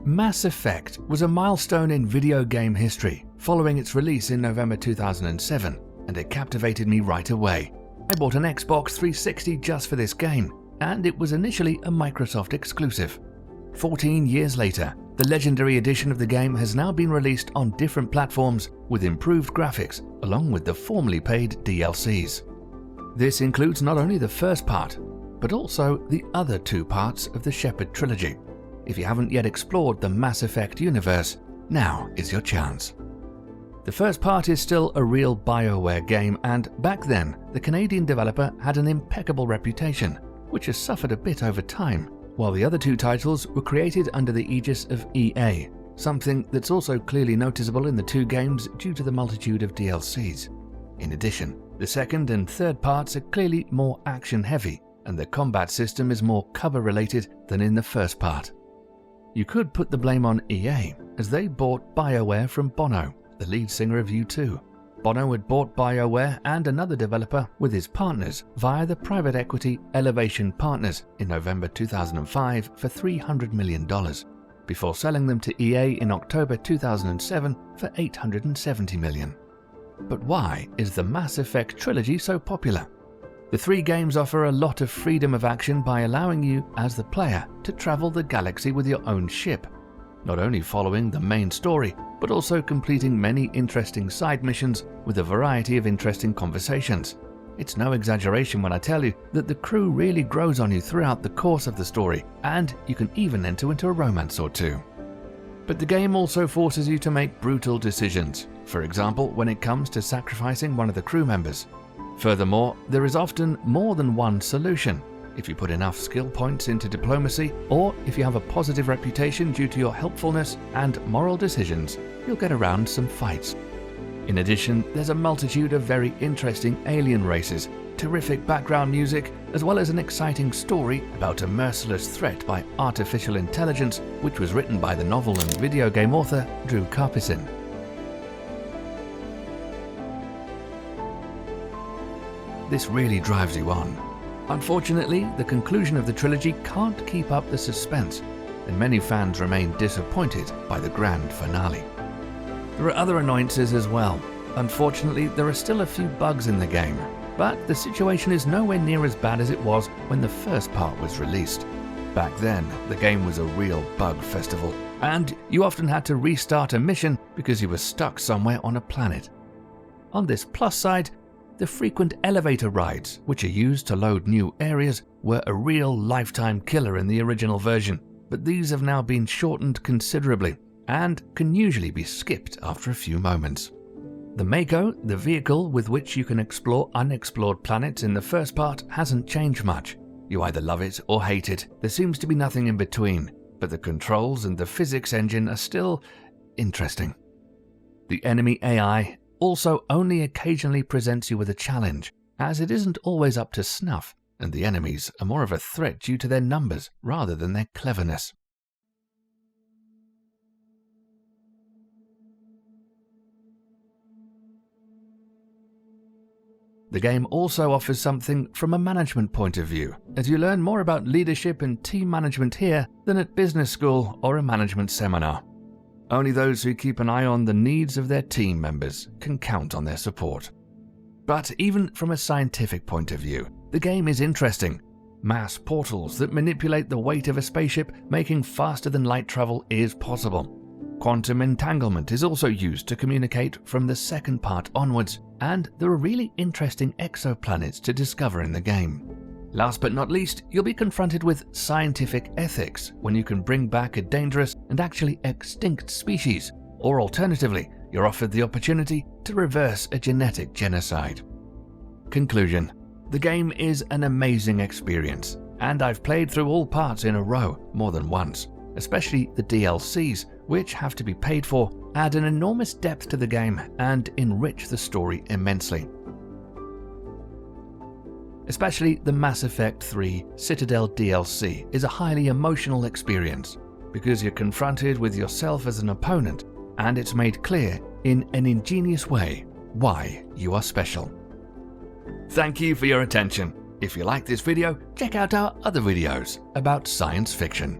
Mass Effect was a milestone in video game history following its release in November 2007, and it captivated me right away. I bought an Xbox 360 just for this game, and it was initially a Microsoft exclusive. 14 years later, the legendary edition of the game has now been released on different platforms with improved graphics, along with the formerly paid DLCs. This includes not only the first part, but also the other two parts of the Shepard trilogy. If you haven't yet explored the Mass Effect universe, now is your chance. The first part is still a real Bioware game, and back then, the Canadian developer had an impeccable reputation, which has suffered a bit over time, while the other two titles were created under the aegis of EA, something that's also clearly noticeable in the two games due to the multitude of DLCs. In addition, the second and third parts are clearly more action-heavy, and the combat system is more cover-related than in the first part. You could put the blame on EA, as they bought Bioware from Bono, the lead singer of U2. Bono had bought Bioware and another developer with his partners via the private equity Elevation Partners in November 2005 for $300 million, before selling them to EA in October 2007 for $870 million. But why is the Mass Effect trilogy so popular? The three games offer a lot of freedom of action by allowing you, as the player, to travel the galaxy with your own ship, not only following the main story, but also completing many interesting side missions with a variety of interesting conversations. It's no exaggeration when I tell you that the crew really grows on you throughout the course of the story, and you can even enter into a romance or two. But the game also forces you to make brutal decisions, for example when it comes to sacrificing one of the crew members. Furthermore, there is often more than one solution. If you put enough skill points into diplomacy, or if you have a positive reputation due to your helpfulness and moral decisions, you'll get around some fights. In addition, there's a multitude of very interesting alien races, terrific background music, as well as an exciting story about a merciless threat by artificial intelligence, which was written by the novel and video game author Drew Karpyshyn. This really drives you on. Unfortunately, the conclusion of the trilogy can't keep up the suspense, and many fans remain disappointed by the grand finale. There are other annoyances as well. Unfortunately, there are still a few bugs in the game, but the situation is nowhere near as bad as it was when the first part was released. Back then, the game was a real bug festival, and you often had to restart a mission because you were stuck somewhere on a planet. On this plus side, the frequent elevator rides, which are used to load new areas, were a real lifetime killer in the original version, but these have now been shortened considerably and can usually be skipped after a few moments. The Mako, the vehicle with which you can explore unexplored planets in the first part, hasn't changed much. You either love it or hate it. There seems to be nothing in between, but the controls and the physics engine are still interesting. The enemy AI also only occasionally presents you with a challenge, as it isn't always up to snuff, and the enemies are more of a threat due to their numbers rather than their cleverness. The game also offers something from a management point of view, as you learn more about leadership and team management here than at business school or a management seminar. Only those who keep an eye on the needs of their team members can count on their support. But even from a scientific point of view, the game is interesting. Mass portals that manipulate the weight of a spaceship, making faster than light travel, is possible. Quantum entanglement is also used to communicate from the second part onwards, and there are really interesting exoplanets to discover in the game. Last but not least, you'll be confronted with scientific ethics when you can bring back a dangerous and actually extinct species, or alternatively, you're offered the opportunity to reverse a genetic genocide. Conclusion: the game is an amazing experience, and I've played through all parts in a row more than once, especially the DLCs, which have to be paid for, add an enormous depth to the game and enrich the story immensely. Especially the Mass Effect 3 Citadel DLC is a highly emotional experience, because you're confronted with yourself as an opponent, and it's made clear in an ingenious way why you are special. Thank you for your attention. If you like this video, check out our other videos about science fiction.